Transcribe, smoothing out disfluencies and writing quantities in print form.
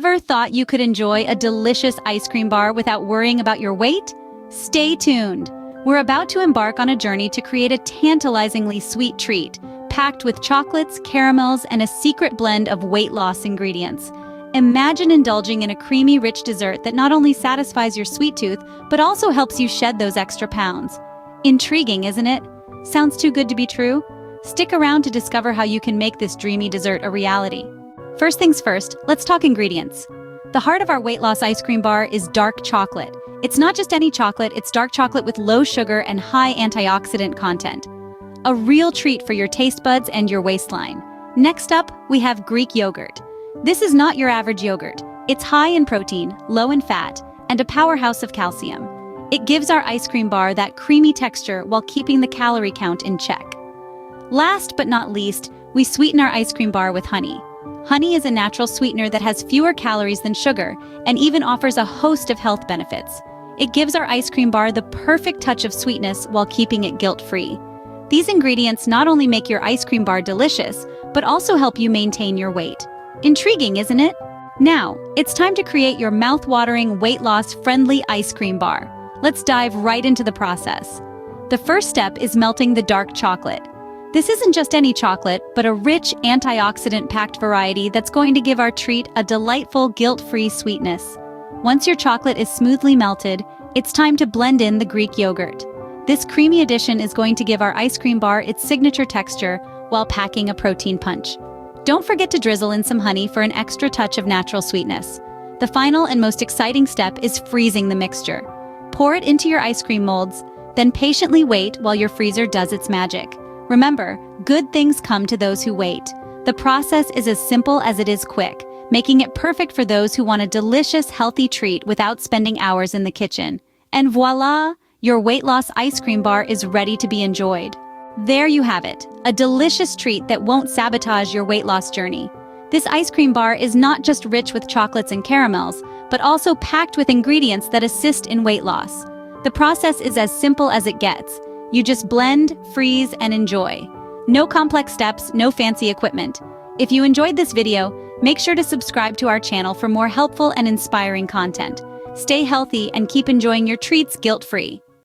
Ever thought you could enjoy a delicious ice cream bar without worrying about your weight? Stay tuned. We're about to embark on a journey to create a tantalizingly sweet treat, packed with chocolates, caramels, and a secret blend of weight loss ingredients. Imagine indulging in a creamy, rich dessert that not only satisfies your sweet tooth, but also helps you shed those extra pounds. Intriguing, isn't it? Sounds too good to be true? Stick around to discover how you can make this dreamy dessert a reality. First things first, let's talk ingredients. The heart of our weight loss ice cream bar is dark chocolate. It's not just any chocolate, it's dark chocolate with low sugar and high antioxidant content. A real treat for your taste buds and your waistline. Next up, we have Greek yogurt. This is not your average yogurt. It's high in protein, low in fat, and a powerhouse of calcium. It gives our ice cream bar that creamy texture while keeping the calorie count in check. Last but not least, we sweeten our ice cream bar with honey. Honey is a natural sweetener that has fewer calories than sugar and even offers a host of health benefits. It gives our ice cream bar the perfect touch of sweetness while keeping it guilt-free. These ingredients not only make your ice cream bar delicious, but also help you maintain your weight. Intriguing, isn't it? Now, it's time to create your mouth-watering, weight-loss-friendly ice cream bar. Let's dive right into the process. The first step is melting the dark chocolate. This isn't just any chocolate, but a rich, antioxidant-packed variety that's going to give our treat a delightful, guilt-free sweetness. Once your chocolate is smoothly melted, it's time to blend in the Greek yogurt. This creamy addition is going to give our ice cream bar its signature texture while packing a protein punch. Don't forget to drizzle in some honey for an extra touch of natural sweetness. The final and most exciting step is freezing the mixture. Pour it into your ice cream molds, then patiently wait while your freezer does its magic. Remember, good things come to those who wait. The process is as simple as it is quick, making it perfect for those who want a delicious, healthy treat without spending hours in the kitchen. And voila! Your weight loss ice cream bar is ready to be enjoyed. There you have it, a delicious treat that won't sabotage your weight loss journey. This ice cream bar is not just rich with chocolates and caramels, but also packed with ingredients that assist in weight loss. The process is as simple as it gets. You just blend, freeze, and enjoy. No complex steps, no fancy equipment. If you enjoyed this video, make sure to subscribe to our channel for more helpful and inspiring content. Stay healthy and keep enjoying your treats guilt-free.